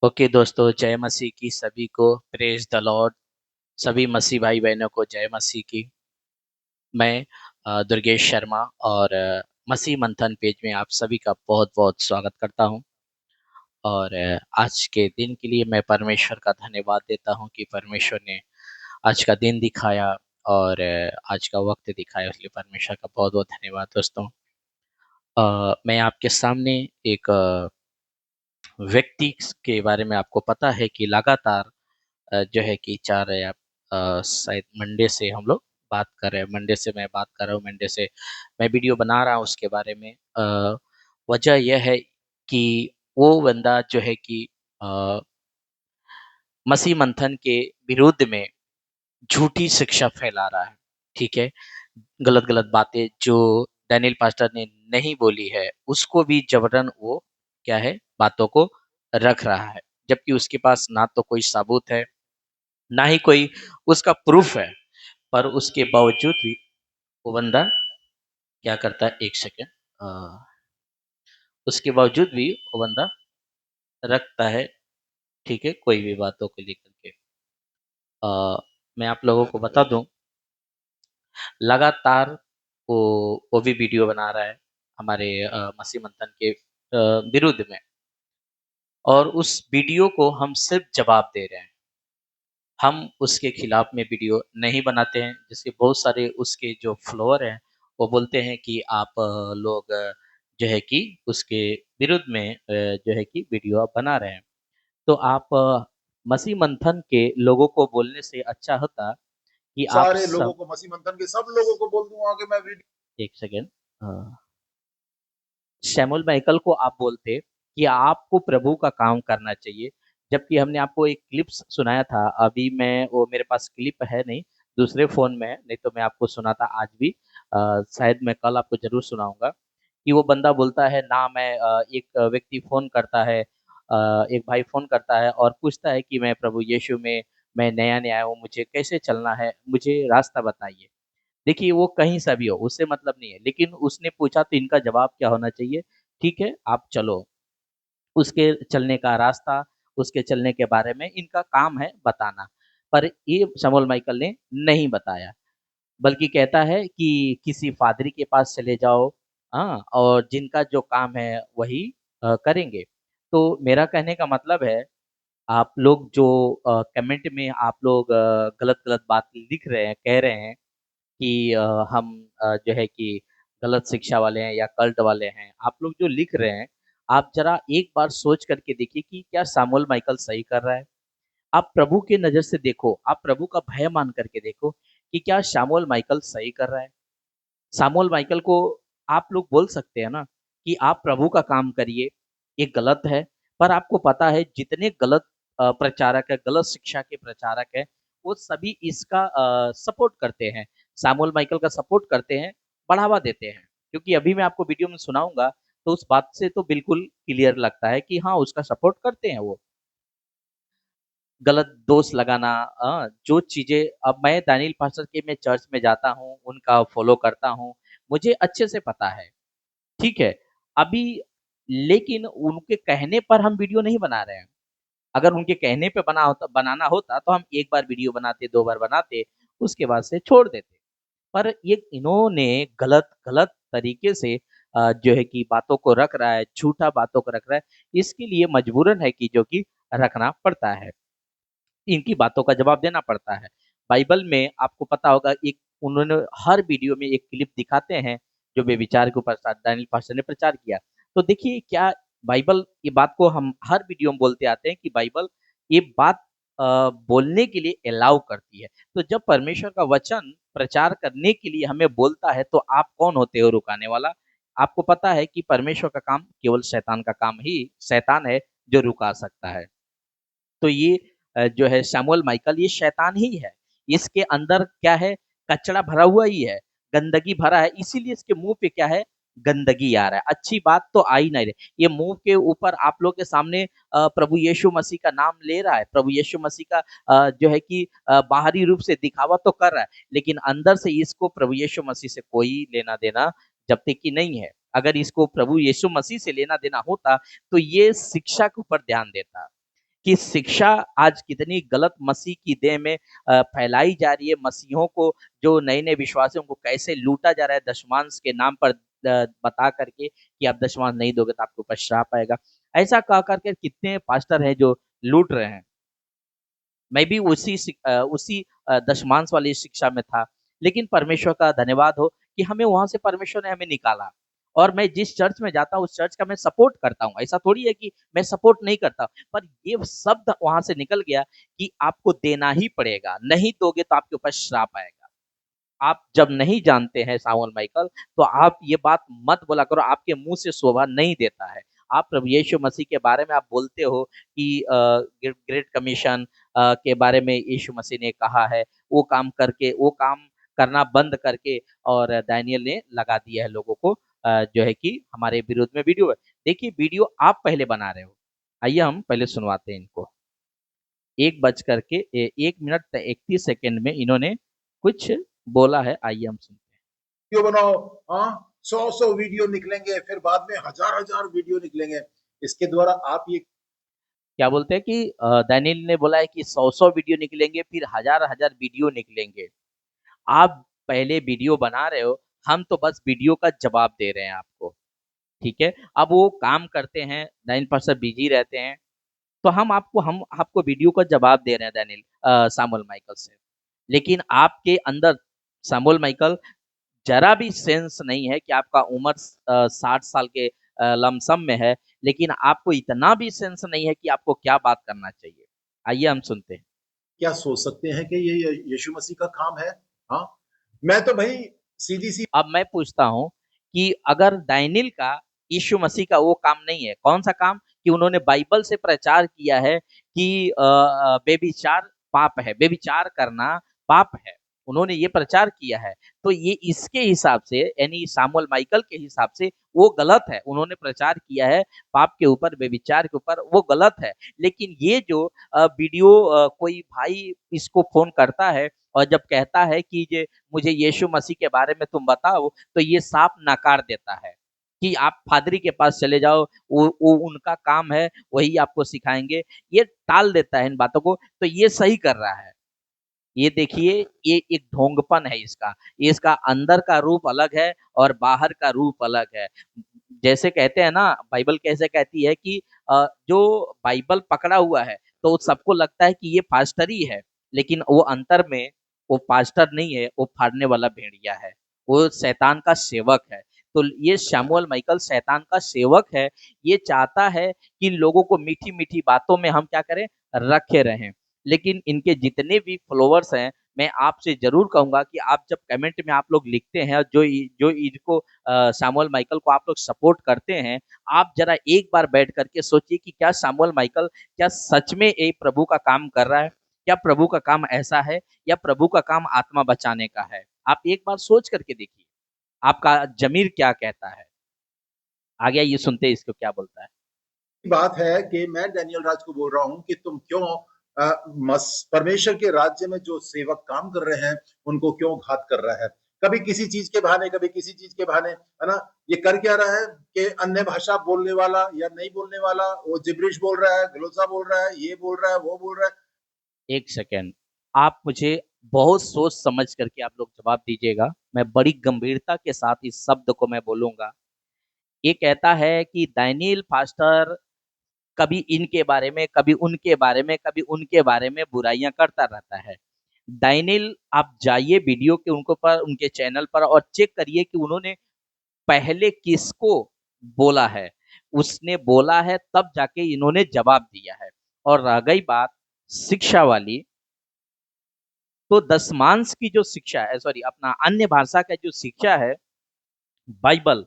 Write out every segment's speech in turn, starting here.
Okay दोस्तों, जय मसीह की सभी को। Praise the Lord. सभी मसीह भाई बहनों को जय मसीह की। मैं दुर्गेश शर्मा और मसीह मंथन पेज में आप सभी का बहुत बहुत स्वागत करता हूं। और आज के दिन के लिए मैं परमेश्वर का धन्यवाद देता हूं कि परमेश्वर ने आज का दिन दिखाया और आज का वक्त दिखाया, इसलिए परमेश्वर का बहुत बहुत धन्यवाद दोस्तों। मैं आपके सामने एक व्यक्ति के बारे में, आपको पता है कि लगातार जो है कि 4 या शायद मंडे से हम लोग बात कर रहे हैं। मंडे से मैं बात कर रहा हूँ, मंडे से मैं वीडियो बना रहा हूँ उसके बारे में। वजह यह है कि वो बंदा जो है कि अ, मसीह मंथन के विरुद्ध में झूठी शिक्षा फैला रहा है। ठीक है? गलत गलत बातें जो डैनियल पास्टर ने नहीं बोली है, उसको भी जबरन वो क्या है, बातों को रख रहा है, जबकि उसके पास ना तो कोई सबूत है, ना ही कोई उसका प्रूफ है। पर उसके बावजूद भी वो बंदा क्या करता है, एक सेकेंड, उसके बावजूद भी वो बंदा रखता है। ठीक है, कोई भी बातों को लेकर के मैं आप लोगों को बता दूं, लगातार वो वो भी वीडियो बना रहा है हमारे मसीह मंथन के विरुद्ध में। और उस वीडियो को हम सिर्फ जवाब दे रहे हैं, हम उसके खिलाफ में वीडियो नहीं बनाते हैं। जिसके बहुत सारे उसके जो फॉलोअर हैं, वो बोलते हैं कि आप लोग जो है कि उसके विरुद्ध में जो है कि वीडियो आप बना रहे हैं। तो आप मसीह मंथन के लोगों को बोलने से अच्छा होता कि आप सारे लोगों सब, को मसीह मंथन के सब लोगों को बोल दूंगा कि मैं वीडियो। एक सेकेंड, शैमुअल माइकल को आप बोलते कि आपको प्रभु का काम करना चाहिए। जबकि हमने आपको एक क्लिप सुनाया था, अभी मैं वो मेरे पास क्लिप है नहीं, दूसरे फोन में है, नहीं तो मैं आपको सुनाता आज भी। शायद मैं कल आपको जरूर सुनाऊंगा कि वो बंदा बोलता है ना, मैं एक व्यक्ति फोन करता है, एक भाई फोन करता है और पूछता है कि मैं प्रभु यीशु में मैं नया नया हूँ, मुझे कैसे चलना है, मुझे रास्ता बताइए। देखिए, वो कहीं सा भी हो, उससे मतलब नहीं है, लेकिन उसने पूछा तो इनका जवाब क्या होना चाहिए? ठीक है, आप चलो। उसके चलने का रास्ता, उसके चलने के बारे में इनका काम है बताना। पर ये शमूएल माइकल ने नहीं बताया, बल्कि कहता है कि किसी पादरी के पास चले जाओ, हाँ, और जिनका जो काम है वही करेंगे। तो मेरा कहने का मतलब है, आप लोग जो कमेंट में आप लोग गलत गलत बात लिख रहे हैं, कह रहे हैं कि हम जो है कि गलत शिक्षा वाले हैं या कल्ट वाले हैं, आप लोग जो लिख रहे हैं, आप जरा एक बार सोच करके देखिए कि क्या सामुएल माइकल सही कर रहा है। आप प्रभु के नजर से देखो, आप प्रभु का भय मान करके देखो कि क्या सामुएल माइकल सही कर रहा है। सामुएल माइकल को आप लोग बोल सकते हैं ना कि आप प्रभु का काम करिए, ये गलत है। पर आपको पता है जितने गलत प्रचारक है, गलत शिक्षा के प्रचारक है, वो सभी इसका सपोर्ट करते हैं, सामुएल माइकल का सपोर्ट करते हैं, बढ़ावा देते हैं। क्योंकि अभी मैं आपको वीडियो में सुनाऊंगा, तो उस बात से तो बिल्कुल क्लियर लगता है कि हाँ, उसका सपोर्ट करते हैं वो। गलत दोष लगाना, जो चीजें, अब मैं दानियल पास्टर के मैं चर्च में जाता हूँ, उनका फॉलो करता हूँ, मुझे अच्छे से पता है। ठीक है, अभी लेकिन उनके कहने पर हम वीडियो नहीं बना रहे हैं। अगर उनके कहने पे बनाना होता तो हम एक बार वीडियो बनाते, दो बार बनाते, उसके बाद से छोड़ देते। पर ये इन्होंने गलत गलत तरीके से जो है कि बातों को रख रहा है, झूठा बातों को रख रहा है, इसके लिए मजबूरन है कि जो कि रखना पड़ता है, इनकी बातों का जवाब देना पड़ता है। बाइबल में आपको पता होगा, एक उन्होंने हर वीडियो में एक क्लिप दिखाते हैं जो बेविचार के ऊपर दानियल पास्टर ने प्रचार किया। तो देखिए क्या बाइबल, ये बात को हम हर वीडियो में बोलते आते हैं कि बाइबल ये बात बोलने के लिए अलाउ करती है। तो जब परमेश्वर का वचन प्रचार करने के लिए हमें बोलता है, तो आप कौन होते हो रुकाने वाला? आपको पता है कि परमेश्वर का काम केवल शैतान का काम ही, शैतान है जो रुका सकता है। तो ये जो है शैमुअल माइकल, ये शैतान ही है। इसके अंदर क्या है, कचरा भरा हुआ ही है, गंदगी भरा है, इसीलिए इसके मुंह पे क्या है, गंदगी आ रहा है, अच्छी बात तो आ ही नहीं रही। ये मुंह के ऊपर आप लोग के सामने प्रभु यीशु मसीह का नाम ले रहा है, प्रभु यीशु मसीह का जो है कि बाहरी रूप से दिखावा तो कर रहा है, लेकिन अंदर से इसको प्रभु यीशु मसीह से कोई लेना देना जब तक कि नहीं है। अगर इसको प्रभु यीशु मसीह से लेना देना होता, तो ये शिक्षा के ऊपर ध्यान देता, कि शिक्षा आज कितनी गलत मसीह की देह में फैलाई जा रही है। मसीहों को, जो नए-नए विश्वासियों को कैसे लूटा जा रहा है दशमांश के नाम पर बता करके कि आप दशमांश नहीं दोगे तो आपके ऊपर श्राप आएगा। ऐसा कह कर के कितने पास्टर हैं जो लूट रहे हैं। मैं भी उसी दशमांश वाली शिक्षा में था, लेकिन परमेश्वर का धन्यवाद हो कि हमें वहाँ से परमेश्वर ने हमें निकाला। और मैं जिस चर्च में जाता हूँ उस चर्च का मैं सपोर्ट करता हूँ। ऐसा थोड़ी है कि मैं सपोर्ट नहीं करता, पर ये शब्द वहाँ से निकल गया कि आपको देना ही पड़ेगा, नहीं दोगे तो आपके ऊपर श्राप आएगा। आप जब नहीं जानते हैं सामुएल माइकल, तो आप ये बात मत बोला करो, आपके मुँह से शोभा नहीं देता है। आप प्रभु यीशु मसीह के बारे में आप बोलते हो कि ग्रेट कमीशन के बारे में यीशु मसीह ने कहा है, वो काम करना बंद करके और दानियेल ने लगा दिया है लोगों को जो है कि हमारे विरोध में वीडियो है। देखिए वीडियो आप पहले बना रहे हो। आइए हम पहले सुनवाते हैं इनको। 1 मिनट 31 सेकंड में इन्होंने कुछ बोला है, आइए हम सुनते हैं। वीडियो बनाओ, हाँ 100 वीडियो निकलेंगे, फिर बाद में हजार वीडियो निकलेंगे। इसके द्वारा आप ये क्या बोलते हैं कि दानियेल ने बोला है कि 100 वीडियो निकलेंगे, फिर हजार वीडियो निकलेंगे। आप पहले वीडियो बना रहे हो, हम तो बस वीडियो का जवाब दे रहे हैं आपको, ठीक है। अब वो काम करते हैं, 9% बिजी रहते हैं, तो हम आपको वीडियो का जवाब दे रहे हैं सामुएल माइकल से। लेकिन आपके अंदर सामुएल माइकल जरा भी सेंस नहीं है कि आपका उम्र 60 साल के लमसम में है, लेकिन आपको इतना भी सेंस नहीं है कि आपको क्या बात करना चाहिए। आइए हम सुनते हैं। क्या सोच सकते हैं कि ये यीशु मसीह का काम है? हाँ, मैं तो भाई सीधी सी अब मैं पूछता हूँ कि अगर दानियेल का यीशु मसीह का वो काम नहीं है, कौन सा काम? कि उन्होंने बाइबल से प्रचार किया है कि बेविचार पाप है, बेविचार करना पाप है। उन्होंने ये प्रचार किया है, तो ये इसके हिसाब से यानी सामुएल माइकल के हिसाब से वो गलत है। उन्होंने प्रचार किया है पाप के ऊपर, बेविचार के ऊपर, वो गलत है। लेकिन ये जो वीडियो कोई भाई इसको फ़ोन करता है और जब कहता है कि ये मुझे यीशु मसीह के बारे में तुम बताओ, तो ये साफ नकार देता है कि आप पादरी के पास चले जाओ, वो उनका काम है, वही आपको सिखाएँगे। ये टाल देता है इन बातों को, तो ये सही कर रहा है। ये देखिए, ये एक ढोंगपन है इसका। इसका अंदर का रूप अलग है और बाहर का रूप अलग है। जैसे कहते हैं ना, बाइबल कैसे कहती है कि जो बाइबल पकड़ा हुआ है, तो सबको लगता है कि ये पास्टर ही है, लेकिन वो अंतर में वो पास्टर नहीं है, वो फाड़ने वाला भेड़िया है। वो शैतान का सेवक है। तो ये शमूएल माइकल शैतान का सेवक है। ये चाहता है कि लोगों को मीठी-मीठी बातों में हम क्या करें, रखे रहें। लेकिन इनके जितने भी फॉलोवर्स हैं, मैं आपसे ज़रूर कहूँगा कि आप जब कमेंट में आप लोग लिखते हैं और जो इनको शमूएल माइकल को आप लोग सपोर्ट करते हैं, आप ज़रा एक बार बैठ कर के सोचिए कि क्या शमूएल माइकल क्या सच में ये प्रभु का काम कर रहा है? क्या प्रभु का काम ऐसा है या प्रभु का काम आत्मा बचाने का है? आप एक बार सोच करके देखिए, आपका ज़मीर क्या कहता है? आगे आइए सुनते हैं इसको क्या बोलता है। बात है कि मैं डैनियल राज को बोल रहा हूँ कि तुम क्यों परमेश्वर के राज्य में जो सेवक काम कर रहे हैं उनको क्यों घात कर रहा है? कभी किसी चीज के बहाने, कभी किसी चीज के बहाने, है ना? ये कर क्या रहा है कि अन्य भाषा बोलने वाला या नहीं बोलने वाला, वो जिब्रिश बोल रहा है, ग्लोसा बोल रहा है, ये बोल रहा है, वो बोल रहा है। 1 सेकंड, आप मुझे बहुत सोच समझ करके आप लोग जवाब दीजिएगा। मैं बड़ी गंभीरता के साथ इस शब्द को मैं बोलूँगा। ये कहता है कि दानियेल पास्टर कभी इनके बारे में, कभी उनके बारे में, कभी उनके बारे में बुराइयाँ करता रहता है। दानियेल, आप जाइए वीडियो के उनको पर उनके चैनल पर और चेक करिए कि उन्होंने पहले किसको बोला है। उसने बोला है तब जाके इन्होंने जवाब दिया है। और रह गई बात शिक्षा वाली, तो दशमांश की जो शिक्षा है, सॉरी, अपना अन्य भाषा का जो शिक्षा है, बाइबल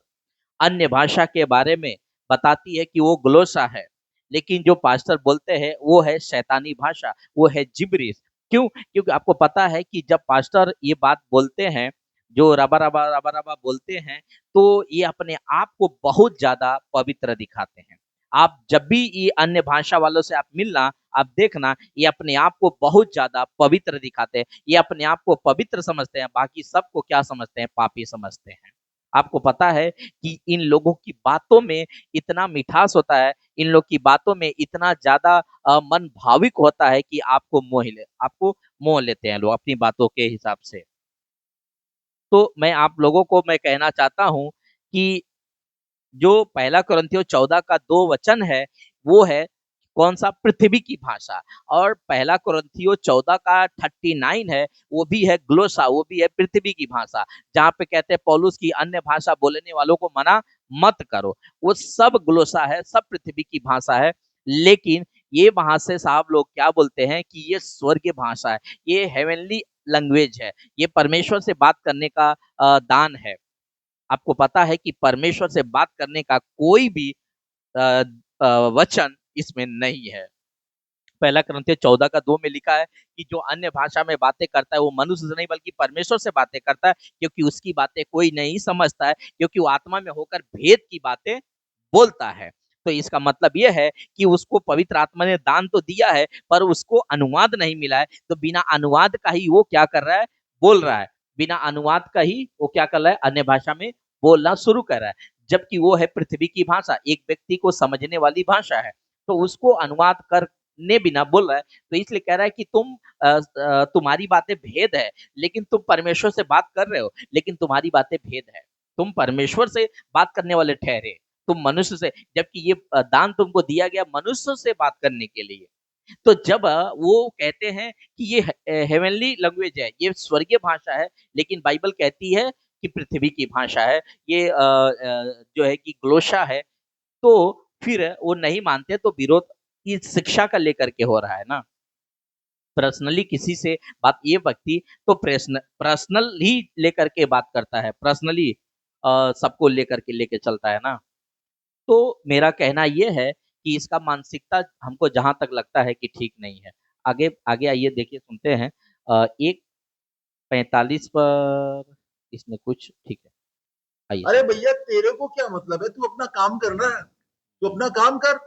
अन्य भाषा के बारे में बताती है कि वो ग्लोसा है, लेकिन जो पास्टर बोलते हैं वो है शैतानी भाषा, वो है जिब्रिश। क्यों? क्योंकि आपको पता है कि जब पास्टर ये बात बोलते हैं, जो रबा रबा रबा रबा बोलते हैं, तो ये अपने आप को बहुत ज्यादा पवित्र दिखाते हैं। आप जब भी ये अन्य भाषा वालों से आप मिलना, आप देखना, ये अपने आप को बहुत ज्यादा पवित्र दिखाते हैं। ये अपने आप को पवित्र समझते हैं, बाकी सबको क्या समझते हैं? पापी समझते हैं। आपको पता है कि इन लोगों की बातों में इतना मिठास होता है, इन लोग की बातों में इतना ज़्यादा मन भाविक होता है कि आपको मोह लेते हैं लोग अपनी बातों के हिसाब से। तो मैं आप लोगों को मैं कहना चाहता हूँ कि जो पहला कुरिन्थियों 14 का 2 वचन है, वो है कौन-सा? पृथ्वी की भाषा। और पहला कुरिन्थियों 14 का 39 है, वो भी है ग्लोसा, वो भी है पृथ्वी की भाषा। जहाँ पे कहते हैं पौलुस की अन्य भाषा बोलने वालों को मना मत करो। वो सब ग्लोसा है, सब पृथ्वी की भाषा है। लेकिन ये वहाँ से साहब लोग क्या बोलते हैं कि ये स्वर्गीय भाषा है, ये हेवेनली लैंग्वेज है, ये परमेश्वर से बात करने का दान है। आपको पता है कि परमेश्वर से बात करने का कोई भी अ, वचन इसमें नहीं है। पहला कुरिन्थियों 14 का 2 में लिखा है कि जो अन्य भाषा में बातें करता है वो मनुष्य से नहीं बल्कि परमेश्वर से बातें करता है, क्योंकि उसकी बातें कोई नहीं समझता है, क्योंकि वो आत्मा में होकर भेद की बातें बोलता है। तो इसका मतलब ये है कि उसको पवित्र आत्मा ने दान तो दिया है, पर उसको अनुवाद नहीं मिला है, तो बिना अनुवाद का ही वो क्या कर रहा है? बोल रहा है। बिना अनुवाद का ही वो क्या कर रहा है? अन्य भाषा में बोलना शुरू कर रहा है। जबकि वो है पृथ्वी की भाषा, एक व्यक्ति को समझने वाली भाषा है। तो उसको अनुवाद करने बिना बोल रहा है, तो इसलिए कह रहा है कि तुम्हारी बातें भेद है, लेकिन तुम परमेश्वर से बात कर रहे हो, लेकिन तुम्हारी बातें भेद है। तुम परमेश्वर से बात करने वाले ठहरे, तुम मनुष्य से, जबकि ये दान तुमको दिया गया मनुष्य से बात करने के लिए। तो जब वो कहते हैं कि ये हेवनली लैंग्वेज है, ये स्वर्गीय भाषा है, लेकिन बाइबल कहती है कि पृथ्वी की भाषा है, ये जो है कि ग्लोशा है, तो फिर वो नहीं मानते, तो विरोध इस शिक्षा का लेकर के हो रहा है ना। पर्सनली किसी से बात, ये व्यक्ति तो पर्सनल ही लेकर के बात करता है, पर्सनली सबको लेकर के लेके चलता है ना। तो मेरा कहना ये है कि इसका मानसिकता हमको जहाँ तक लगता है कि ठीक नहीं है। आगे आगे आइए, देखिए सुनते हैं। 1:45 पर इसमें कुछ ठीक है, आइए अरे सुनते हैं। भैया, तेरे को क्या मतलब है? तू अपना काम करना है, तू अपना काम कर,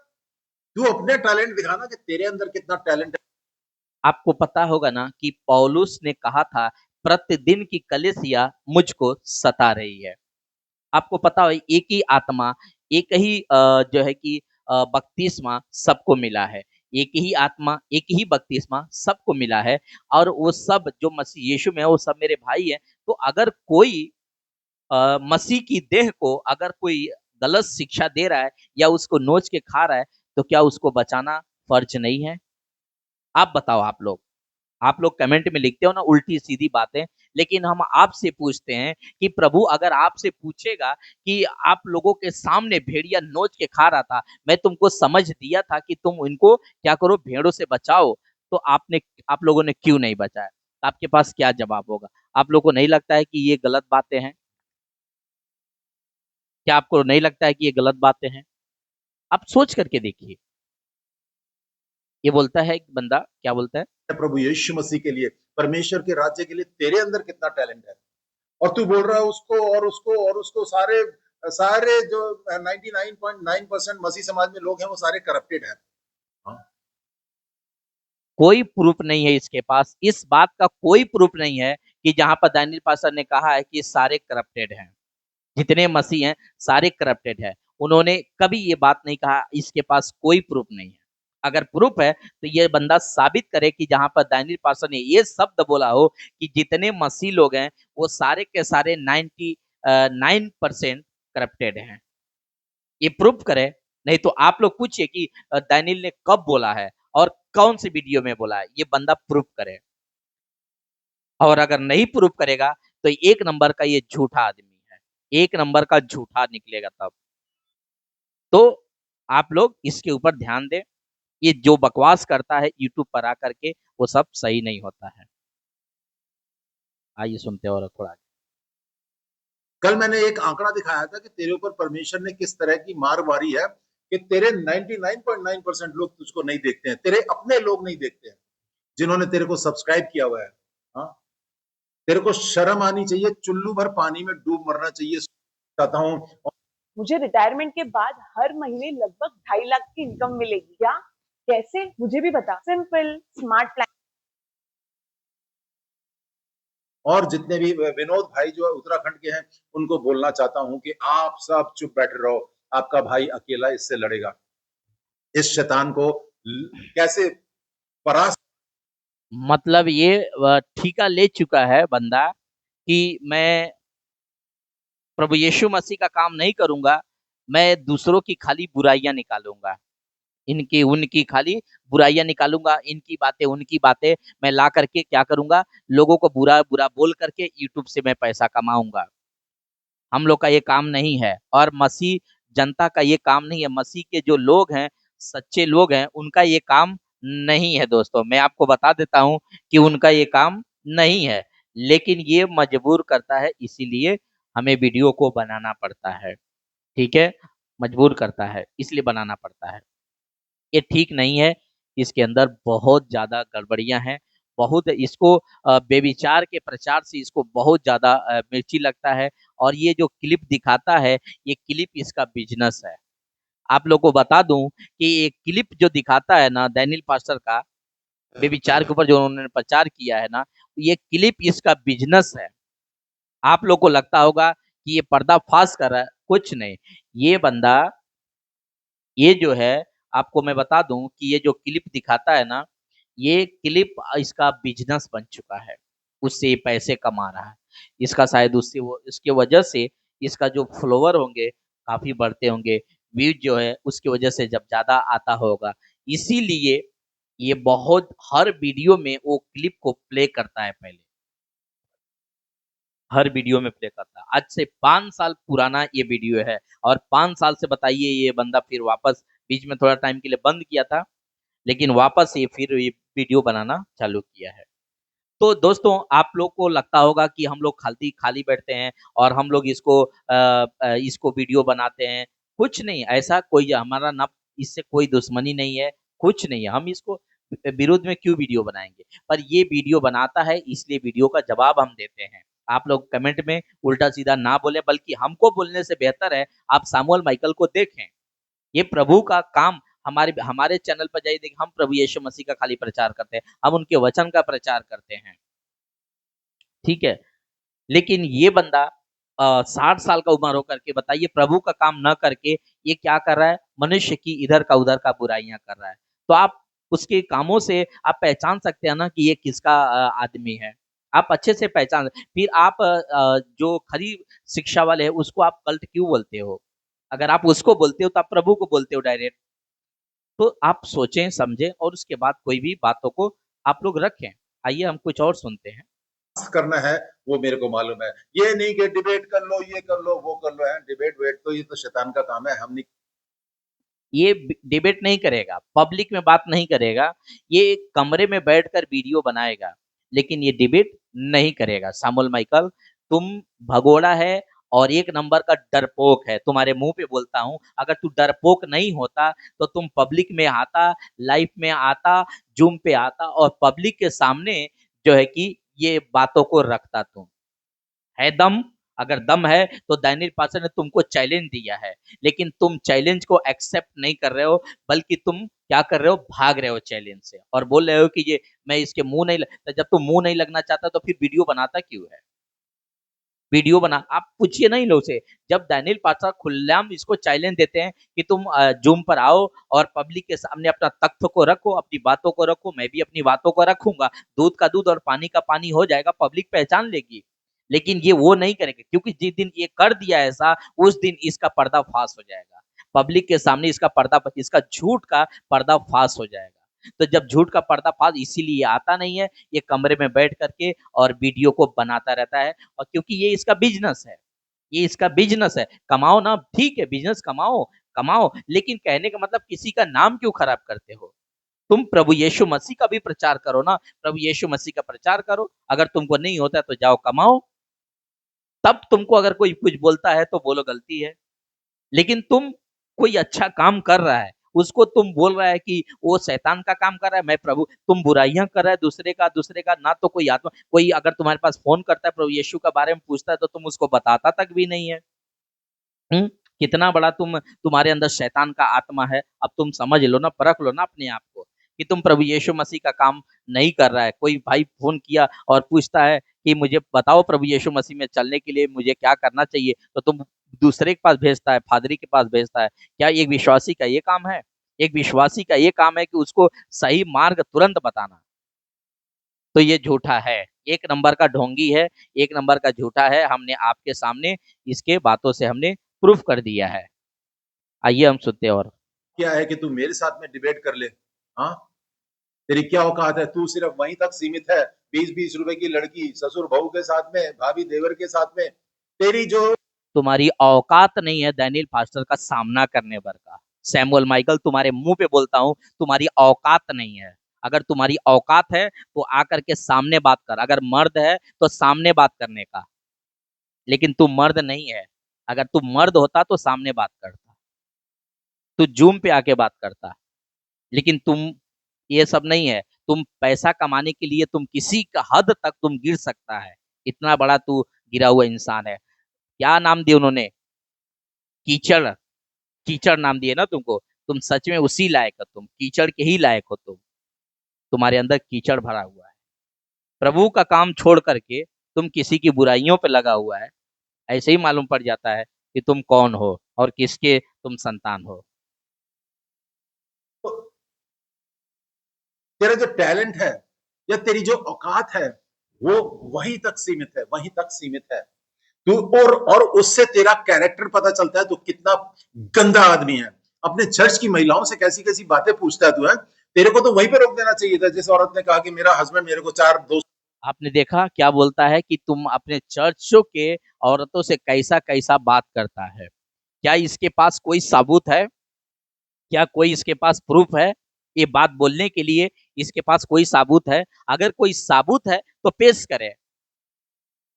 तू अपने टैलेंट दिखाना कि तेरे अंदर कितना टैलेंट है। आपको पता होगा ना कि पौलुस ने कहा था, प्रतिदिन की कलीसिया मुझको सता रही है। आपको पता हो एक ही आत्मा, एक ही जो है कि बपतिस्मा सबको मिला है। एक ही आत्मा, एक ही बपतिस्मा सबको मिला है, और वो सब जो मसीह यीशु में है वो सब मेरे भाई हैं। तो अगर कोई मसीह की देह को अगर कोई गलत शिक्षा दे रहा है या उसको नोच के खा रहा है, तो क्या उसको बचाना फर्ज नहीं है? आप बताओ आप लोग कमेंट में लिखते हो ना उल्टी सीधी बातें, लेकिन हम आपसे पूछते हैं कि प्रभु अगर आपसे पूछेगा कि आप लोगों के सामने भेड़िया नोच के खा रहा था, मैं तुमको समझ दिया था कि तुम इनको क्या करो, भेड़ों से बचाओ, तो आप लोगों ने क्यों नहीं बचाया? आपके पास क्या जवाब होगा? आप लोगों को नहीं लगता है कि ये गलत बातें हैं? क्या आपको नहीं लगता है कि ये गलत बातें हैं? आप सोच करके देखिए। ये बोलता है एक बंदा, क्या बोलता है? प्रभु यीशु मसीह के लिए, परमेश्वर के राज्य के लिए तेरे अंदर कितना टैलेंट है, और तू बोल रहा है उसको और उसको और उसको। सारे सारे जो 99.9% मसीह समाज में लोग हैं वो सारे करप्टेड हैं। हाँ? कोई प्रूफ नहीं है इसके पास, इस बात का कोई प्रूफ नहीं है कि जहां पर दानियल पास्टर ने कहा है कि सारे करप्टेड हैं, जितने मसीह हैं सारे करप्टेड हैं। उन्होंने कभी ये बात नहीं कहा, इसके पास कोई प्रूफ नहीं है। अगर प्रूफ है तो ये बंदा साबित करे कि जहां पर दानियल पास्टर ने ये शब्द बोला हो कि जितने मसीह लोग हैं वो सारे के सारे 99% करप्टेड हैं, ये प्रूफ करे। नहीं तो आप लोग पूछिए कि दानियल ने कब बोला है और कौन सी वीडियो में बोला है, ये बंदा प्रूफ करे। और अगर नहीं प्रूफ करेगा तो एक नंबर का ये झूठा आदमी है, एक नंबर का झूठा निकलेगा तब। तो आप लोग इसके ऊपर ध्यान दें, ये जो बकवास करता है यूट्यूब पर आकर के, वो सब सही नहीं होता है। आइए सुनते हैं और थोड़ा आगे। कल मैंने एक आंकड़ा दिखाया था कि तेरे ऊपर परमेश्वर ने किस तरह की मार मारी है, कि तेरे 99.9% लोग तुझको नहीं देखते हैं, तेरे अपने लोग नहीं देखते हैं जिन्होंने तेरे को सब्सक्राइब किया हुआ है। हाँ? तेरे को शर्म आनी चाहिए, चुल्लू भर पानी में डूब मरना चाहिए। चाहता हूँ। मुझे रिटायरमेंट के बाद हर महीने लगभग 2.5 लाख की इनकम मिलेगी क्या? कैसे? मुझे भी बता। Simple, smart plan. और जितने भी विनोद भाई जो उत्तराखंड के हैं उनको बोलना चाहता हूं कि आप सब चुप बैठे रहो, आपका भाई अकेला इससे लड़ेगा, इस शैतान को कैसे परास्त। मतलब ये ठीका ले चुका है बंदा कि मैं प्रभु यीशु मसीह का काम नहीं करूंगा, मैं दूसरों की खाली बुराइयां निकालूंगा, इनकी उनकी खाली बुराइयां निकालूंगा, इनकी बातें उनकी बातें मैं ला करके क्या करूंगा, लोगों को बुरा बुरा बोल करके यूट्यूब से मैं पैसा कमाऊंगा। हम लोग का ये काम नहीं है, और मसीह जनता का ये काम नहीं है, मसीह के जो लोग हैं, सच्चे लोग हैं, उनका ये काम नहीं है दोस्तों। मैं आपको बता देता हूं कि उनका ये काम नहीं है, लेकिन ये मजबूर करता है, इसीलिए हमें वीडियो को बनाना पड़ता है। ठीक है, मजबूर करता है इसलिए बनाना पड़ता है। ये ठीक नहीं है, इसके अंदर बहुत ज़्यादा गड़बड़ियाँ हैं, बहुत इसको बेविचार के प्रचार से इसको बहुत ज़्यादा मिर्ची लगता है, और ये जो क्लिप दिखाता है, ये क्लिप इसका बिज़नेस है। आप लोग को बता दूँ कि ये क्लिप जो दिखाता है ना डैनियल पास्टर का, बेविचार के ऊपर जो उन्होंने प्रचार किया है ना, ये क्लिप इसका बिज़नेस है। आप लोग को लगता होगा कि ये पर्दाफ़ाश कर रहा है, कुछ नहीं। ये बंदा, ये जो है, आपको मैं बता दूं कि ये जो क्लिप दिखाता है ना, ये क्लिप इसका बिजनेस बन चुका है, उससे ये पैसे कमा रहा है। इसका शायद उससे वो इसके वजह से इसका जो फॉलोवर होंगे काफी बढ़ते होंगे, व्यूज जो है उसकी वजह से जब ज्यादा आता होगा, इसीलिए ये बहुत हर वीडियो में वो क्लिप को प्ले करता है पहले, हर वीडियो में प्ले करता है। आज से 5 साल पुराना ये वीडियो है, और 5 साल से बताइए ये बंदा फिर वापस, बीच में थोड़ा टाइम के लिए बंद किया था, लेकिन वापस ये फिर ये वीडियो बनाना चालू किया है। तो दोस्तों, आप लोग को लगता होगा कि हम लोग खाली खाली बैठते हैं और हम लोग इसको वीडियो बनाते हैं। कुछ नहीं, ऐसा कोई हमारा ना, इससे कोई दुश्मनी नहीं है, कुछ नहीं है। हम इसको विरोध में क्यों वीडियो बनाएंगे, पर ये वीडियो बनाता है इसलिए वीडियो का जवाब हम देते हैं। आप लोग कमेंट में उल्टा सीधा ना बोले, बल्कि हमको बोलने से बेहतर है आप सामुएल माइकल को देखें। ये प्रभु का काम, हमारे हमारे चैनल पर जाइए, देखिए हम प्रभु यीशु मसीह का खाली प्रचार करते हैं, हम उनके वचन का प्रचार करते हैं। ठीक है, लेकिन ये बंदा 60 साल का उम्र होकर के बताइए प्रभु का काम न करके ये क्या कर रहा है, मनुष्य की इधर का उधर का बुराइयां कर रहा है। तो आप उसके कामों से आप पहचान सकते हैं ना कि ये किसका आदमी है, आप अच्छे से पहचान। फिर आप जो खरी शिक्षा वाले हैं उसको आप कल्ट क्यों बोलते हो? अगर आप उसको बोलते हो तो आप प्रभु को बोलते हो डायरेक्ट। तो आप सोचें, समझें, और उसके बाद कोई भी बातों को आप लोग रखें। आइए हम कुछ और सुनते हैं। करना है वो मेरे को मालूम है, ये नहीं कि डिबेट कर लो, ये कर लो, वो कर लो है, डिबेट वेट तो ये तो शैतान का काम है, हम नहीं। ये डिबेट नहीं करेगा, पब्लिक में बात नहीं करेगा, ये एक कमरे में बैठकर वीडियो बनाएगा, लेकिन ये डिबेट नहीं करेगा। सामुएल माइकल, तुम भगोड़ा है और एक नंबर का डरपोक है, तुम्हारे मुंह पे बोलता हूं। अगर तू डरपोक नहीं होता तो तुम पब्लिक में आता, लाइव में आता, जूम पे आता और पब्लिक के सामने जो है कि ये बातों को रखता। तुम है दम, अगर दम है तो दानियल पास्टर ने तुमको चैलेंज दिया है, लेकिन तुम चैलेंज को एक्सेप्ट नहीं कर रहे हो, बल्कि तुम क्या कर रहे हो, भाग रहे हो चैलेंज से, और बोल रहे हो कि ये मैं इसके मुंह नहीं तो जब तुम मुंह नहीं लगना चाहता तो फिर वीडियो बनाता क्यों है? वीडियो बना, आप पूछिए ना इन लोग से। जब दानियल पास्टर खुलेआम इसको चैलेंज देते हैं कि तुम जूम पर आओ और पब्लिक के सामने अपना तख्त को रखो, अपनी बातों को रखो, मैं भी अपनी बातों को रखूंगा, दूध का दूध और पानी का पानी हो जाएगा, पब्लिक पहचान लेगी। लेकिन ये वो नहीं करेंगे, क्योंकि जिस दिन ये कर दिया ऐसा, उस दिन इसका पर्दाफाश हो जाएगा, पब्लिक के सामने इसका झूठ का पर्दाफाश हो जाएगा। तो जब झूठ का पर्दाफाश, इसीलिए आता नहीं है, ये कमरे में बैठ करके और वीडियो को बनाता रहता है, और क्योंकि ये इसका बिजनेस है, ये इसका बिजनेस है। कमाओ ना, ठीक है, बिजनेस कमाओ, कमाओ, लेकिन कहने का मतलब किसी का नाम क्यों खराब करते हो? तुम प्रभु यीशु मसीह का भी प्रचार करो ना, प्रभु यीशु मसीह का प्रचार करो। अगर तुमको नहीं होता है तो जाओ कमाओ, तब तुमको अगर कोई कुछ बोलता है तो बोलो गलती है। लेकिन तुम, कोई अच्छा काम कर रहा है उसको तुम बोल रहा है कि वो शैतान का काम कर रहा है, मैं प्रभु, तुम बुराइयां कर रहा है दूसरे का ना, तो कोई आत्मा, कोई अगर तुम्हारे पास फोन करता है प्रभु यीशु के बारे में पूछता है तो तुम उसको बताता तक भी नहीं है। कितना बड़ा तुम्हारे अंदर शैतान का आत्मा है, अब तुम समझ लो ना, परख लो ना अपने आप को कि तुम प्रभु यीशु मसीह का काम नहीं कर रहा है। कोई भाई फोन किया और पूछता है कि मुझे बताओ प्रभु यीशु मसीह में चलने के लिए मुझे क्या करना चाहिए, तो तुम दूसरे के पास भेजता है, फादरी के पास भेजता है। क्या एक विश्वासी का ये काम है? एक विश्वासी का ये काम है कि उसको सही मार्ग तुरंत बताना। तो ये झूठा है, एक नंबर का ढोंगी है, एक नंबर का झूठा है। हमने आपके सामने इसके बातों से हमने प्रूफ कर दिया है। आइए हम सुनते हैं और क्या है कि तू मेरे साथ में डिबेट कर ले? हाँ, तेरी क्या औकात है? तू सिर्फ वहीं तक सीमित है, 20-20 रुपए की लड़की ससुर बहू के साथ में, भाभी देवर के साथ में। तेरी जो तुम्हारी औकात नहीं है डैनियल पास्टर का सामना करने भर का। सैमुअल माइकल, तुम्हारे मुंह पे बोलता हूं, तुम्हारी औकात नहीं है। अगर तुम्हारी औकात है तो आकर के सामने बात कर, अगर मर्द है तो सामने बात करने का। लेकिन तू मर्द नहीं है। अगर तू मर्द होता तो सामने बात करता, तू जूम पे आके बात करता। लेकिन तुम ये सब नहीं है। तुम पैसा कमाने के लिए तुम किसी का हद तक तुम गिर सकता है। इतना बड़ा तू गिरा हुआ इंसान है। क्या नाम दिया उन्होंने? कीचड़। कीचड़ नाम दिए ना तुमको। तुम सच में उसी लायक हो, तुम कीचड़ के ही लायक हो। तुम्हारे अंदर कीचड़ भरा हुआ है। प्रभु का काम छोड़ करके तुम किसी की बुराइयों पे लगा हुआ है। ऐसे ही मालूम पड़ जाता है कि तुम कौन हो और किसके तुम संतान हो। तेरा जो टैलेंट है या तेरी जो औकात है, वो वहीं तक सीमित है, वहीं तक सीमित है। तू और उससे तेरा कैरेक्टर पता चलता है, तू कितना गंदा आदमी है। अपने चर्च की महिलाओं से कैसी कैसी बातें पूछता है तू है। तेरे को तो वहीं पे रोक देना चाहिए था, जिस औरत ने कहा कि मेरा हस्बैंड मेरे को 4 दोस्त। आपने देखा क्या बोलता है कि तुम अपने चर्चों के औरतों से कैसा कैसा बात करता है। क्या इसके पास कोई सबूत है? क्या कोई इसके पास प्रूफ है ये बात बोलने के लिए? इसके पास कोई सबूत है? अगर कोई सबूत है तो पेश करे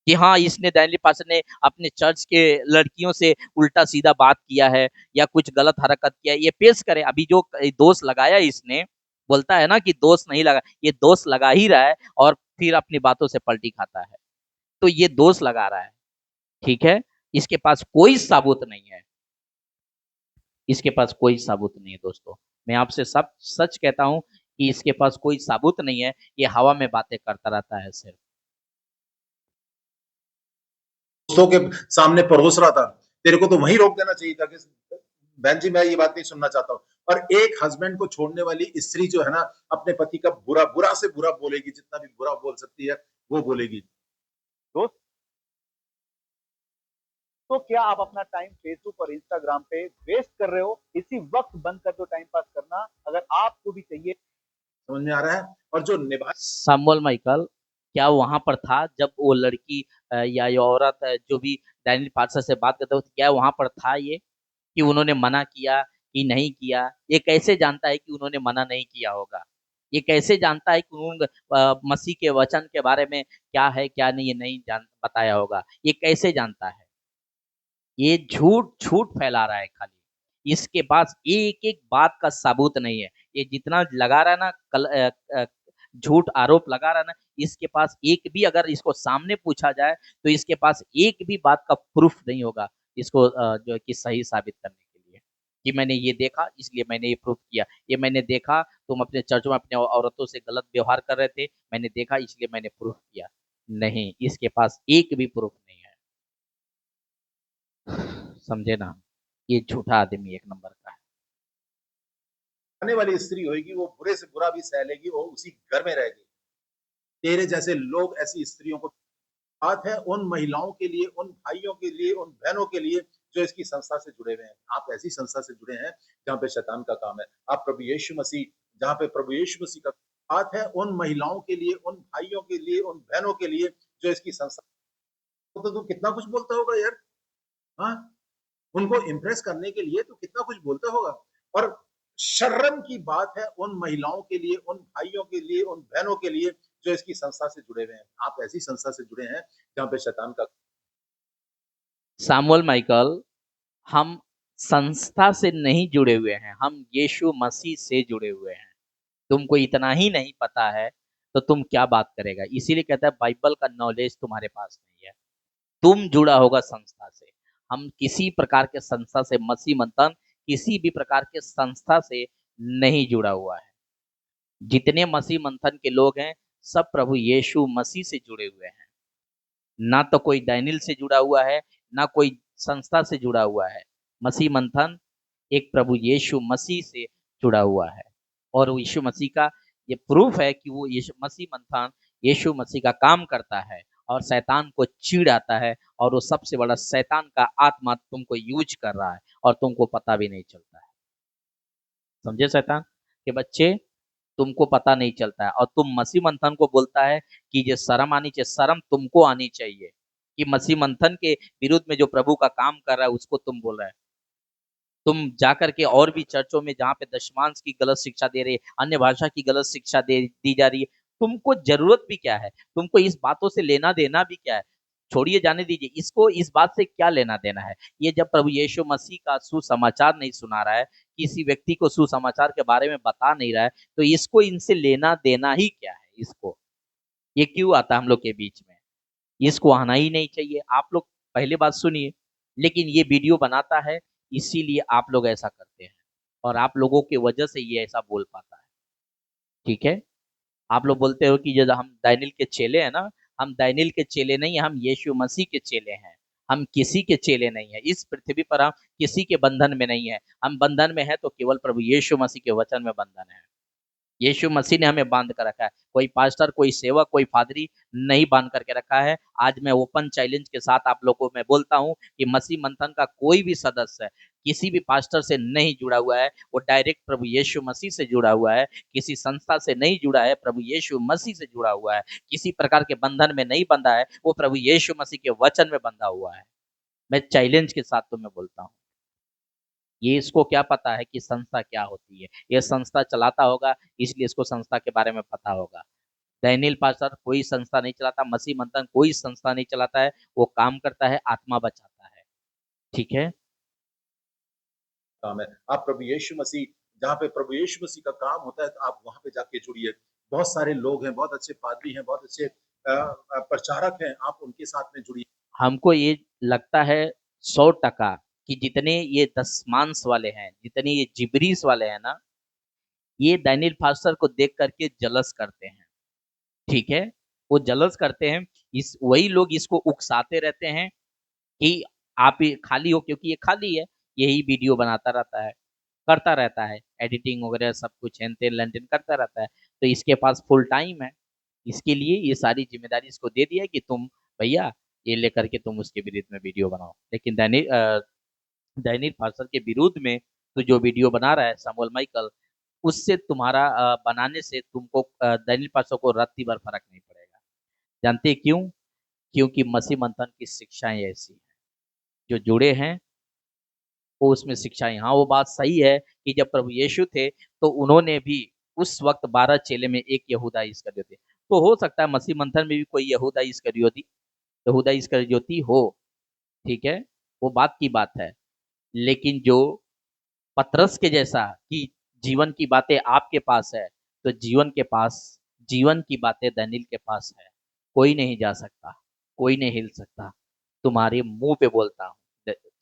कि हाँ, इसने डैनियल पास्टर ने अपने चर्च के लड़कियों से उल्टा सीधा बात किया है या कुछ गलत हरकत किया है, ये पेश करे। अभी जो दोष लगाया इसने, बोलता है ना कि दोष नहीं लगा, ये दोष लगा ही रहा है और फिर अपनी बातों से पलटी खाता है। तो ये दोष लगा रहा है, ठीक है। इसके पास कोई सबूत नहीं है। इसके पास कोई सबूत नहीं है दोस्तों। मैं आपसे सब सच कहता हूं कि इसके पास कोई सबूत नहीं है। ये हवा में बातें करता रहता है सिर्फ। दोस्तों के सामने परोस रहा था। तेरे को तो वहीं रोक देना चाहिए था कि बहन जी मैं ये बात नहीं सुनना चाहता हूँ। और एक हस्बैंड को छोड़ने वाली स्त्री जो है ना, अपने पति का बुरा बुरा से बुरा बोलेगी, जितना भी बुरा बोल सकती है वो बोलेगी। दोस्त, तो क्या आप अपना टाइम फेसबुक और इंस्टाग्राम पे वेस्ट कर रहे हो? इसी वक्त बंद कर दो टाइम पास करना। अगर आपको भी चाहिए, समझ में आ रहा है? और जो निभा सैमुअल माइकल क्या वहां पर था जब वो लड़की या ये औरत जो भी डैनियल पास्टर से बात करते हो, क्या वहां पर था ये कि उन्होंने मना किया कि नहीं किया? ये कैसे जानता है कि उन्होंने मना नहीं किया होगा? ये कैसे जानता है कि उन्होंने मसीह के वचन के बारे में क्या है क्या नहीं, ये नहीं जान बताया होगा? ये कैसे जानता है? ये झूठ झूठ फैला रहा है खाली। इसके पास एक एक बात का सबूत नहीं है। ये जितना लगा रहा है ना झूठ आरोप लगा रहा है ना, इसके पास एक भी अगर इसको सामने पूछा जाए तो इसके पास एक भी बात का प्रूफ नहीं होगा इसको जो है कि सही साबित करने के लिए कि मैंने ये देखा इसलिए मैंने ये प्रूफ किया। ये मैंने देखा तुम अपने चर्च में अपने औरतों से गलत व्यवहार कर रहे थे, मैंने देखा इसलिए मैंने प्रूफ किया। नहीं, इसके पास एक भी प्रूफ नहीं है। समझे ना? ये झूठा आदमी एक नंबर का है। आने वाली स्त्री होगी, वो बुरे से बुरा भी सह लेगी, वो उसी घर में रहेगी। तेरे जैसे लोग ऐसी स्त्रियों को, बात है उन महिलाओं के लिए, उन भाइयों के लिए, उन बहनों के लिए जो इसकी संस्था से जुड़े हुए हैं। आप ऐसी संस्था से जुड़े हैं जहां पे शैतान का काम है। आप प्रभु यीशु मसीह, जहां पे प्रभु यीशु मसीह का बात है उन महिलाओं के लिए, उन भाइयों के लिए, उन बहनों के लिए जो इसकी संस्था। तो तू कितना कुछ बोलता होगा यार। हाँ, उनको इम्प्रेस करने के लिए तो कितना कुछ बोलता होगा। और शर्म की बात है उन महिलाओं के लिए, उन भाइयों के लिए, उन बहनों के लिए जो इसकी संस्था से जुड़े हुए हैं। आप ऐसी संस्था से जुड़े हैं जहां पे शैतान का। सैमुअल माइकल, हम संस्था से नहीं जुड़े हुए हैं, हम यीशु मसीह से जुड़े हुए हैं। तुमको इतना ही नहीं पता है तो तुम क्या बात करेगा? इसीलिए कहता है बाइबल का नॉलेज तुम्हारे पास नहीं है। तुम जुड़ा होगा संस्था से। हम किसी प्रकार के संस्था से, मसीह मंथन किसी भी प्रकार के संस्था से नहीं जुड़ा हुआ है। जितने मसीह मंथन के लोग हैं सब प्रभु यीशु मसीह से जुड़े हुए हैं। ना तो कोई दानियल से जुड़ा हुआ है, ना कोई संस्था से जुड़ा हुआ है। मसीह मंथन एक प्रभु यीशु मसीह से जुड़ा हुआ है और वो यीशु मसीह का ये प्रूफ है कि वो यीशु मसीह मंथन यीशु मसीह का काम करता है और शैतान को चिढ़ाता है और वो सबसे बड़ा शैतान का आत्मा तुमको यूज कर रहा है और तुमको पता भी नहीं चलता है। समझे शैतान के बच्चे, तुमको पता नहीं चलता है और तुम मसीह मंथन को बोलता है कि ये शर्म आनी चाहिए, शर्म तुमको आनी चाहिए कि मसीह मंथन के विरुद्ध में जो प्रभु का काम कर रहा है उसको तुम बोल रहे हैं। तुम जाकर के और भी चर्चों में जहाँ पे दशमांश की गलत शिक्षा दे रही है, अन्य भाषा की गलत शिक्षा दे दी जा रही है, तुमको जरूरत भी क्या है? तुमको इस बातों से लेना देना भी क्या है? छोड़िए, जाने दीजिए, इसको इस बात से क्या लेना देना है? ये जब प्रभु यीशु मसीह का सुसमाचार नहीं सुना रहा है, किसी व्यक्ति को सुसमाचार के बारे में बता नहीं रहा है, तो इसको इनसे लेना देना ही क्या है? इसको ये क्यों आता है हम लोग के बीच में? इसको आना ही नहीं चाहिए। आप लोग पहले बात सुनिए, लेकिन ये वीडियो बनाता है इसीलिए आप लोग ऐसा करते हैं और आप लोगों की वजह से ये ऐसा बोल पाता है। ठीक है, आप लोग बोलते हो कि जब हम दानियल के चेले हैं ना, हम दानियल के चेले नहीं, हम यीशु मसीह के चेले हैं। हम किसी के चेले नहीं है, इस पृथ्वी पर हम किसी के बंधन में नहीं है। हम बंधन में है तो केवल प्रभु यीशु मसीह के वचन में बंधन है। यीशु मसीह ने हमें बांध कर रखा है, कोई पास्टर, कोई सेवक, कोई पादरी नहीं बांध करके रखा है। आज मैं ओपन चैलेंज के साथ आप लोगों को मैं बोलता हूं कि मसीह मंथन का कोई भी सदस्य किसी भी पास्टर से नहीं जुड़ा हुआ है, वो डायरेक्ट प्रभु यीशु मसीह से जुड़ा हुआ है। किसी संस्था से नहीं जुड़ा है, प्रभु यीशु मसीह से जुड़ा हुआ है। किसी प्रकार के बंधन में नहीं बंधा है, वो प्रभु यीशु मसीह के वचन में बंधा हुआ है। मैं चैलेंज के साथ तो मैं बोलता हूँ। ये इसको क्या पता है कि संस्था क्या होती है? ये संस्था चलाता होगा, इसलिए इसको संस्था के बारे में पता होगा। डैनियल पास्टर कोई संस्था नहीं चलाता, मसीह मंथन कोई संस्था नहीं चलाता है, वो काम करता है, आत्मा बचाता है। ठीक है, काम है। आप प्रभु यीशु मसीह, जहाँ पे प्रभु यीशु मसीह का काम होता है, तो आप वहाँ पे जाके जुड़िए। बहुत सारे लोग हैं, बहुत अच्छे पादरी हैं, बहुत अच्छे प्रचारक हैं, आप उनके साथ में जुड़िए। हमको ये लगता है 100% कि जितने ये दसमांस वाले हैं, जितने ये जिबरीस वाले हैं ना, ये डैनियल पास्टर को देख करके जलस करते हैं। ठीक है, वो जलस करते हैं। इस वही लोग इसको उकसाते रहते हैं कि आप ये खाली हो, क्योंकि ये खाली है, यही वीडियो बनाता रहता है, करता रहता है, एडिटिंग वगैरह सब कुछ हेन-तेन लेन-देन करता रहता है, तो इसके पास फुल टाइम है। इसके लिए ये सारी ज़िम्मेदारी इसको दे दी है कि तुम भैया ये लेकर के तुम उसके विरुद्ध में वीडियो बनाओ। लेकिन दैनिक भास्कर के विरुद्ध में तो जो वीडियो बना रहा है सैमुअल माइकल, उससे तुम्हारा बनाने से तुमको दैनिक भास्कर को रत्ती भर फ़र्क नहीं पड़ेगा। जानते हैं क्यों? क्योंकि मसीह मंथन की शिक्षाएँ ऐसी हैं। जो जुड़े हैं वो उसमें शिक्षाएँ, हाँ, वो बात सही है कि जब प्रभु यीशु थे, तो उन्होंने भी उस वक़्त 12 चेले में एक यहूदा इस्करियोती, तो हो सकता है मसीह मंथन में भी कोई यहूदा इस्करियोती हो, ठीक है? वो बात की बात है। लेकिन जो पतरस के जैसा कि जीवन की बातें आपके पास है, तो जीवन की बातें दानिय्येल के पास है। कोई नहीं जा सकता, कोई नहीं हिल सकता। तुम्हारे मुँह पे बोलता हूँ,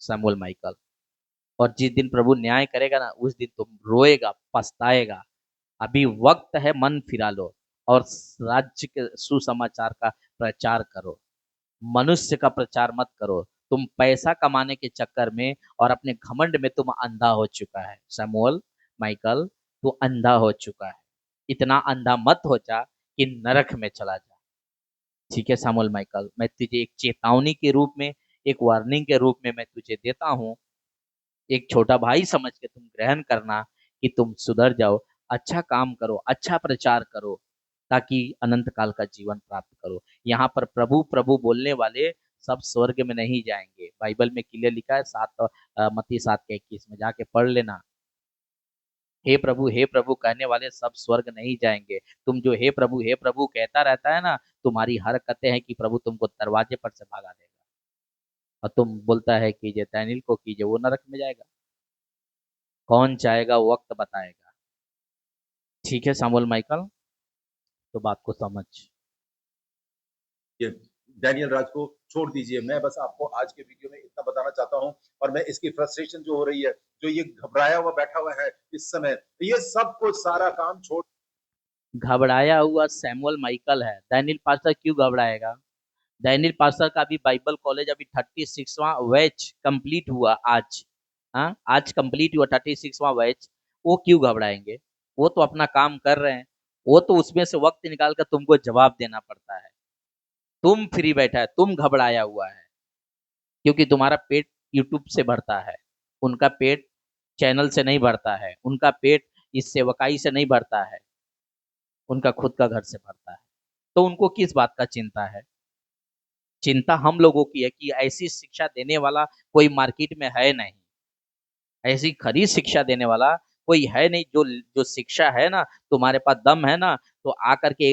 सैमुअल माइकल। और जिस दिन प्रभु न्याय करेगा ना, उस दिन तुम रोएगा, पछताएगा। अभी वक्त है, मन फिरा लो और राज्य के सुसमाचार का प्रचार करो। मनुष्य का प्रचार मत करो। तुम पैसा कमाने के चक्कर में और अपने घमंड में तुम अंधा हो चुका है। सैमुअल माइकल, तू अंधा हो चुका है। इतना अंधा मत हो जा कि नरक में चला जा। ठीक है सैमुअल माइकल, मैं तुझे एक चेतावनी के रूप में, एक वार्निंग के रूप में मैं तुझे देता हूँ। एक छोटा भाई समझ के तुम ग्रहण करना कि तुम सुधर जाओ, अच्छा काम करो, अच्छा प्रचार करो, ताकि अनंत काल का जीवन प्राप्त करो। यहाँ पर प्रभु प्रभु बोलने वाले सब स्वर्ग में नहीं जाएंगे। बाइबल में क्लियर लिखा है, मत्ती 7:21 में जाके पढ़ लेना। हे प्रभु कहने वाले सब स्वर्ग नहीं जाएंगे। तुम जो हे प्रभु कहता रहता है ना, तुम्हारी हरकतें हैं कि प्रभु तुमको दरवाजे पर से भगा देगा और तुम बोलता है कि ये दानिय्येल को कीजिए, वो नरक में जाएगा। कौन चाहेगा वक्त बताएगा। ठीक है सैमुअल माइकल, तो बात को समझ। ये डैनियल राज को छोड़ दीजिए। मैं बस आपको आज के वीडियो में इतना बताना चाहता हूँ, और मैं इसकी फ्रस्ट्रेशन जो हो रही है, जो ये घबराया हुआ बैठा हुआ है इस समय, ये सब कुछ सारा काम छोड़ घबराया हुआ सैमुअल माइकल है, दानिय्येल पास्टर क्यों घबराएगा? डैनियल पास्टर का भी बाइबल कॉलेज अभी 36वां बैच कंप्लीट हुआ आज। हाँ, आज कंप्लीट हुआ 36वां बैच। वो क्यों घबराएंगे? वो तो अपना काम कर रहे हैं। वो तो उसमें से वक्त निकाल कर तुमको जवाब देना पड़ता है। तुम फ्री बैठा है, तुम घबराया हुआ है, क्योंकि तुम्हारा पेट यूट्यूब से भरता है। उनका पेट चैनल से नहीं भरता है, उनका पेट इस सेवकाई से नहीं भरता है, उनका खुद का घर से भरता है। तो उनको किस बात का चिंता है? चिंता हम लोगों की है कि ऐसी शिक्षा देने वाला कोई मार्केट में है नहीं। ऐसी खरी शिक्षा देने वाला कोई है नहीं। जो जो शिक्षा है ना, तुम्हारे पास दम है ना, तो आकर के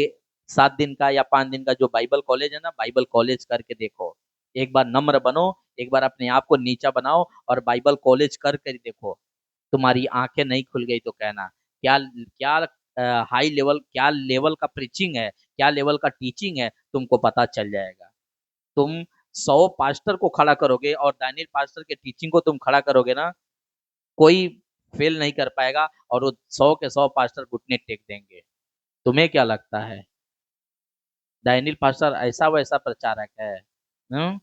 7 दिन का या 5 दिन का जो बाइबल कॉलेज है ना, बाइबल कॉलेज करके देखो। एक बार नम्र बनो, एक बार अपने आप को नीचा बनाओ और बाइबल कॉलेज कर देखो। तुम्हारी आंखें नहीं खुल गई तो कहना। क्या क्या हाई लेवल, क्या लेवल का प्रीचिंग है, क्या लेवल का टीचिंग है, तुमको पता चल जाएगा। तुम 100 पास्टर को खड़ा करोगे और दानियल पास्टर के टीचिंग को तुम खड़ा करोगे ना, कोई फेल नहीं कर पाएगा और वो 100 के 100 पास्टर घुटने टेक देंगे। तुम्हें क्या लगता है? दानियल पास्टर ऐसा वैसा प्रचारक है? हम्म?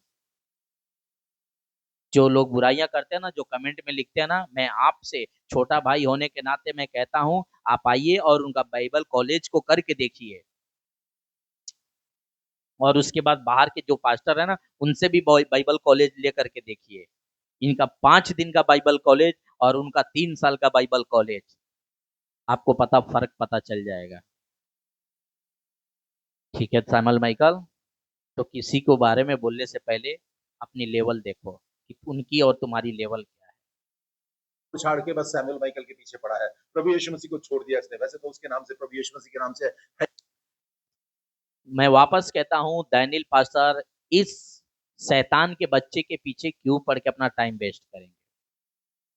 जो लोग बुराइयां करते हैं ना, जो कमेंट में लिखते हैं ना, मैं आपसे छोटा भाई होने के नाते मैं कहता हूं, आप आइए और उनका बाइबल कॉलेज को करके देखिए। और उसके बाद बाहर के जो पास्टर है ना, उनसे भी बाइबल कॉलेज लेकर के देखिए। इनका 5 दिन का बाइबल कॉलेज और उनका 3 साल का बाइबल कॉलेज, आपको फर्क पता चल जाएगा। ठीक है सैमुअल माइकल। तो किसी को बारे में बोलने से पहले अपनी लेवल देखो कि उनकी और तुम्हारी लेवल क्या है। छाड़ के बस सैमुअल माइकल के पीछे पड़ा है। प्रभु यीशु मसीह को छोड़ दिया इसने। वैसे तो उसके नाम से, प्रभु यीशु मसीह के नाम से है। मैं वापस कहता हूँ, दानियल पास्टर इस शैतान के बच्चे के पीछे क्यों पड़ के अपना टाइम वेस्ट करेंगे?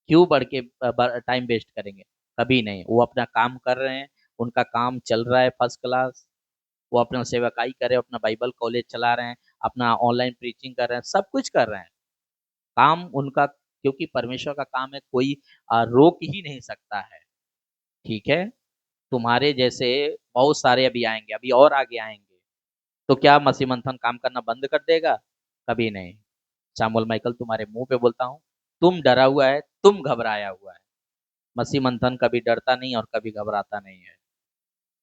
क्यों बढ़ के टाइम वेस्ट करेंगे? कभी नहीं। वो अपना काम कर रहे हैं, उनका काम चल रहा है फर्स्ट क्लास। वो अपना सेवकाई कर रहे हैं, अपना बाइबल कॉलेज चला रहे हैं, अपना ऑनलाइन प्रीचिंग कर रहे हैं, सब कुछ कर रहे हैं। काम उनका, क्योंकि परमेश्वर का काम है, कोई रोक ही नहीं सकता है। ठीक है? तुम्हारे जैसे बहुत सारे अभी आएंगे, अभी और आगे आएंगे। तो क्या मसीह मंथन काम करना बंद कर देगा? कभी नहीं। सैमुअल माइकल तुम्हारे मुंह पे बोलता हूँ, तुम डरा हुआ है, तुम घबराया हुआ है। मसीह मंथन कभी डरता नहीं और कभी घबराता नहीं है।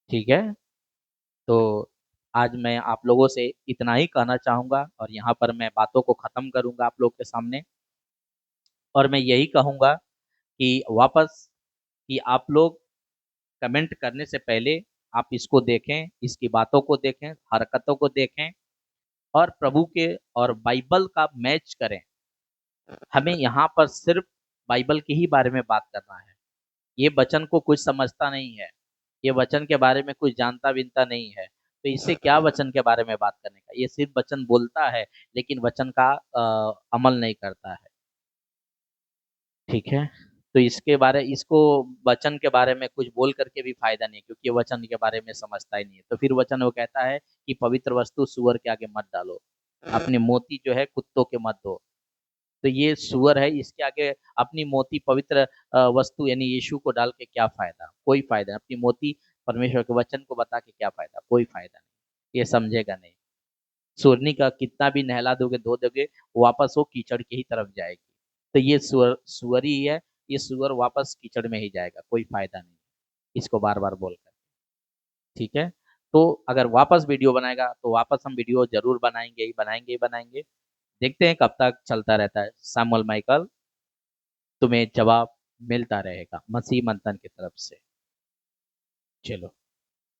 ठीक है? तो आज मैं आप लोगों से इतना ही कहना चाहूंगा और यहाँ पर मैं बातों को खत्म करूंगा आप लोग के सामने। और मैं यही कहूंगा कि वापस, कि आप लोग कमेंट करने से पहले आप इसको देखें, इसकी बातों को देखें, हरकतों को देखें और प्रभु के और बाइबल का मैच करें। हमें यहाँ पर सिर्फ बाइबल के ही बारे में बात करना है। ये वचन को कुछ समझता नहीं है, ये वचन के बारे में कुछ जानता विनता नहीं है, तो इससे क्या वचन के बारे में बात करने का? ये सिर्फ वचन बोलता है लेकिन वचन का अमल नहीं करता है। ठीक है? तो इसको वचन के बारे में कुछ बोल करके भी फायदा नहीं, क्योंकि ये वचन के बारे में समझता ही नहीं है। तो फिर वचन वो कहता है कि पवित्र वस्तु सूअर के आगे मत डालो, अपने मोती जो है कुत्तों के मत दो। तो ये सूअर है, इसके आगे अपनी मोती पवित्र वस्तु यानी यीशु को डाल के क्या फायदा? कोई फायदा नहीं। अपनी मोती परमेश्वर के वचन को बता के क्या फायदा? कोई फायदा नहीं। ये समझेगा नहीं। सूरनी का कितना भी नहला दोगे, धो दोगे, वापस वो कीचड़ की ही तरफ जाएगी। तो ये सुअर ही है। ये सुअर वापस कीचड़ में ही जाएगा, कोई फायदा नहीं। इसको बार बार बोलकर। ठीक है? तो अगर वापस वीडियो बनाएगा तो वापस हम वीडियो जरूर बनाएंगे ही बनाएंगे ही बनाएंगे। देखते हैं कब तक चलता रहता है। सैमुअल माइकल, तुम्हें जवाब मिलता रहेगा मसीह मंथन की तरफ से। चलो।